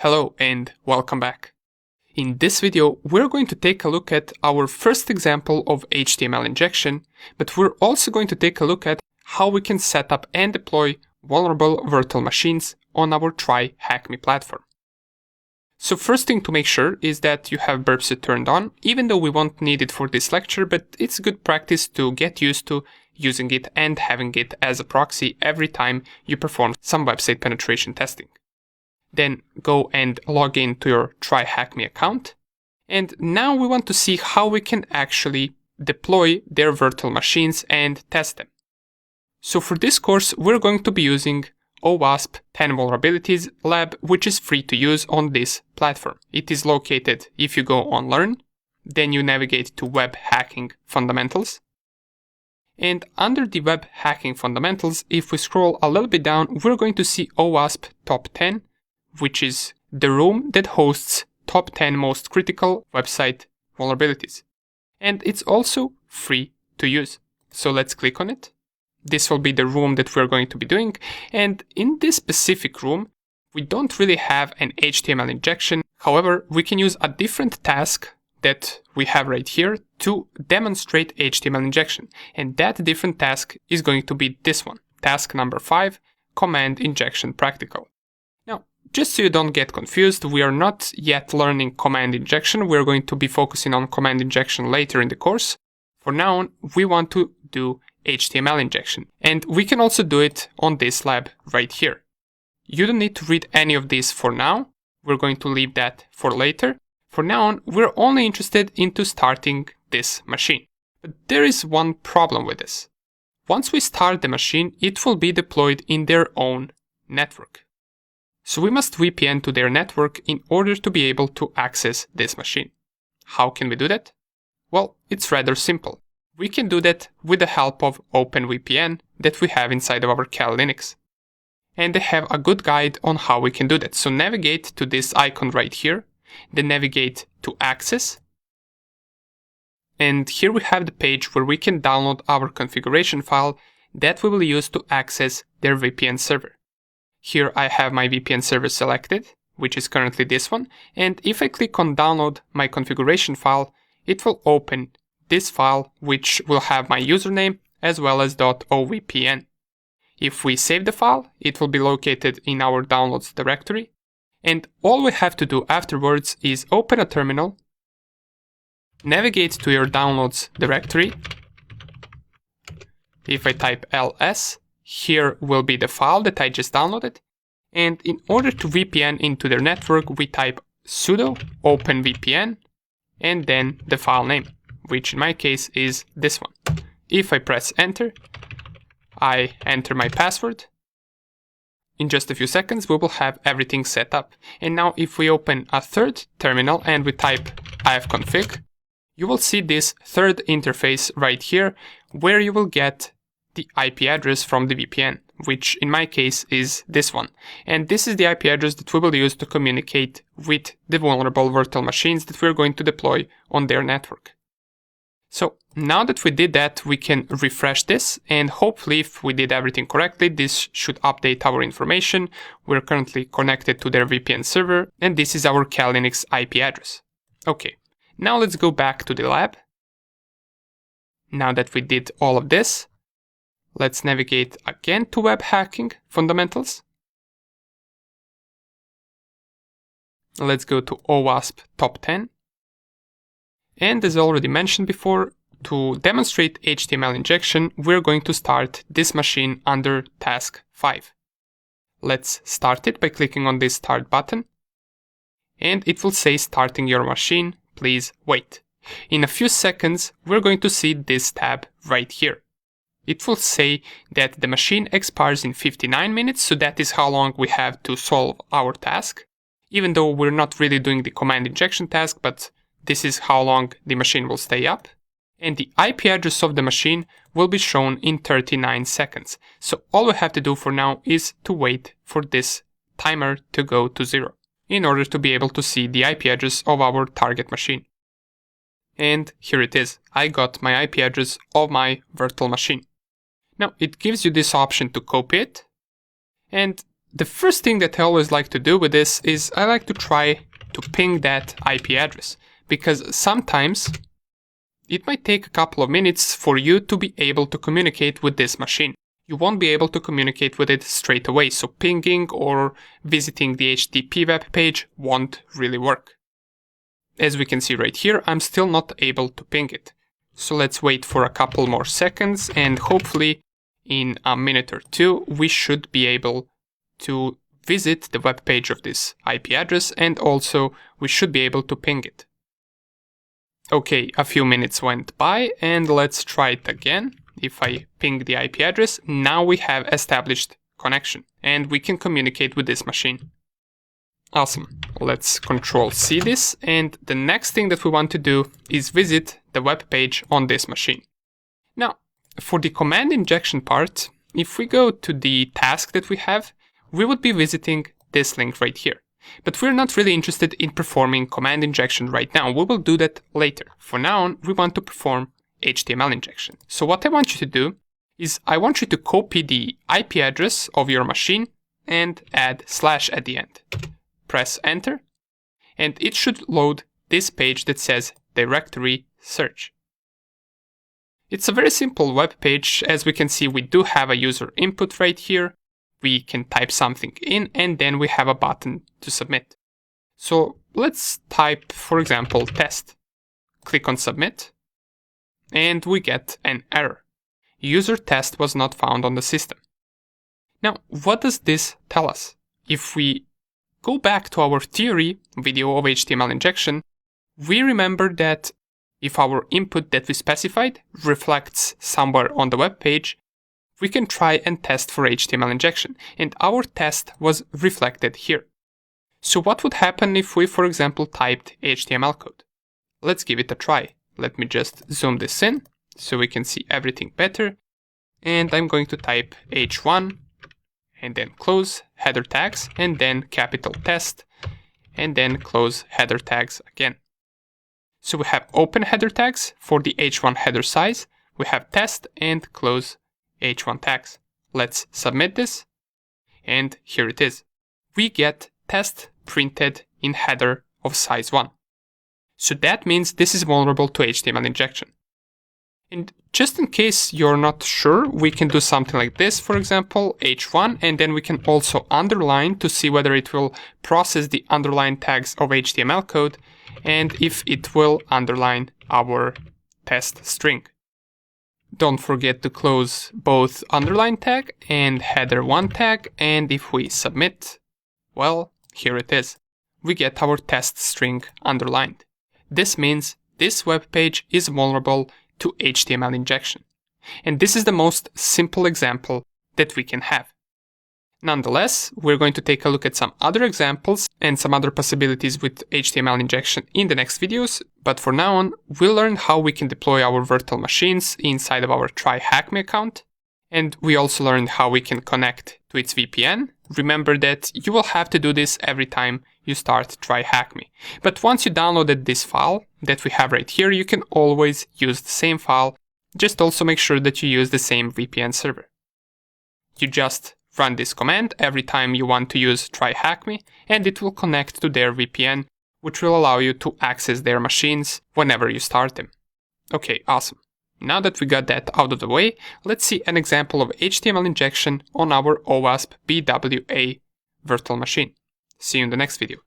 Hello and welcome back. In this video, we're going to take a look at our first example of HTML injection, but we're also going to take a look at how we can set up and deploy vulnerable virtual machines on our TryHackMe platform. So first thing to make sure is that you have burp suite turned on, even though we won't need it for this lecture, but it's good practice to get used to using it and having it as a proxy every time you perform some website penetration testing. Then go and log in to your TryHackMe account. And now we want to see how we can actually deploy their virtual machines and test them. So for this course, we're going to be using OWASP 10 Vulnerabilities Lab, which is free to use on this platform. It is located if you go on Learn, then you navigate to Web Hacking Fundamentals. And under the Web Hacking Fundamentals, if we scroll a little bit down, we're going to see OWASP Top 10, which is the room that hosts top 10 most critical website vulnerabilities. And it's also free to use. So let's click on it. This will be the room that we're going to be doing. And in this specific room, we don't really have an HTML injection. However, we can use a different task that we have right here to demonstrate HTML injection. And that different task is going to be this one, task number 5, Command Injection Practical. Just so you don't get confused, we are not yet learning command injection. We're going to be focusing on command injection later in the course. For now, we want to do HTML injection. And we can also do it on this lab right here. You don't need to read any of this for now. We're going to leave that for later. For now, we're only interested into starting this machine. But there is one problem with this. Once we start the machine, it will be deployed in their own network. So we must VPN to their network in order to be able to access this machine. How can we do that? Well, it's rather simple. We can do that with the help of OpenVPN that we have inside of our Kali Linux. And they have a good guide on how we can do that. So navigate to this icon right here, then navigate to Access. And here we have the page where we can download our configuration file that we will use to access their VPN server. Here I have my VPN server selected, which is currently this one, and if I click on download my configuration file, it will open this file, which will have my username as well as .ovpn. If we save the file, it will be located in our downloads directory, and all we have to do afterwards is open a terminal, navigate to your downloads directory. If I type ls, here will be the file that I just downloaded. And in order to VPN into their network, we type sudo openvpn and then the file name, which in my case is this one. If I press enter, I enter my password. In just a few seconds, we will have everything set up. And now if we open a third terminal and we type ifconfig, you will see this third interface right here where you will get the IP address from the VPN, which in my case is this one. And this is the IP address that we will use to communicate with the vulnerable virtual machines that we're going to deploy on their network. So now that we did that, we can refresh this, and hopefully if we did everything correctly, this should update our information. We're currently connected to their VPN server, and this is our Kali Linux IP address. Okay, now let's go back to the lab. Now that we did all of this, let's navigate again to Web Hacking Fundamentals. Let's go to OWASP Top 10. And as already mentioned before, to demonstrate HTML injection, we're going to start this machine under task 5. Let's start it by clicking on this Start button. And it will say starting your machine, please wait. In a few seconds, we're going to see this tab right here. It will say that the machine expires in 59 minutes, so that is how long we have to solve our task. Even though we're not really doing the command injection task, but this is how long the machine will stay up. And the IP address of the machine will be shown in 39 seconds. So all we have to do for now is to wait for this timer to go to 0 in order to be able to see the IP address of our target machine. And here it is. I got my IP address of my virtual machine. Now, it gives you this option to copy it, and the first thing that I always like to do with this is I like to try to ping that IP address, because sometimes it might take a couple of minutes for you to be able to communicate with this machine. You won't be able to communicate with it straight away, so pinging or visiting the HTTP web page won't really work. As we can see right here, I'm still not able to ping it. So let's wait for a couple more seconds, and hopefully in a minute or two we should be able to visit the web page of this IP address, and also we should be able to ping it. Okay, a few minutes went by, and let's try it again. If I ping the IP address, now we have established connection and we can communicate with this machine. Awesome. Let's Control-C this, and the next thing that we want to do is visit the web page on this machine. Now, for the command injection part, if we go to the task that we have, we would be visiting this link right here. But we're not really interested in performing command injection right now. We will do that later. For now, we want to perform HTML injection. So what I want you to do is I want you to copy the IP address of your machine and add / at the end. Press enter, and it should load this page that says directory search. It's a very simple web page. As we can see, we do have a user input right here. We can type something in, and then we have a button to submit. So let's type, for example, test. Click on submit, and we get an error. User test was not found on the system. Now, what does this tell us? If we go back to our theory video of HTML injection, we remember that if our input that we specified reflects somewhere on the web page, we can try and test for HTML injection, and our test was reflected here. So what would happen if we, for example, typed HTML code? Let's give it a try. Let me just zoom this in so we can see everything better. And I'm going to type h1 and then close header tags and then capital test and then close header tags again. So we have open header tags for the h1 header size. We have test and close h1 tags. Let's submit this, and here it is. We get test printed in header of size 1. So that means this is vulnerable to HTML injection. And just in case you're not sure, we can do something like this, for example, h1, and then we can also underline to see whether it will process the underline tags of HTML code and if it will underline our test string. Don't forget to close both underline tag and header 1 tag, and if we submit, well, here it is. We get our test string underlined. This means this web page is vulnerable to HTML injection. And this is the most simple example that we can have. Nonetheless, we're going to take a look at some other examples and some other possibilities with HTML injection in the next videos, but for now on, we'll learn how we can deploy our virtual machines inside of our TryHackMe account, and we also learned how we can connect to its VPN. Remember that you will have to do this every time you start TryHackMe. But once you downloaded this file that we have right here, you can always use the same file. Just also make sure that you use the same VPN server. You just run this command every time you want to use TryHackMe, and it will connect to their VPN, which will allow you to access their machines whenever you start them. Okay, awesome. Now that we got that out of the way, let's see an example of HTML injection on our OWASP BWA virtual machine. See you in the next video.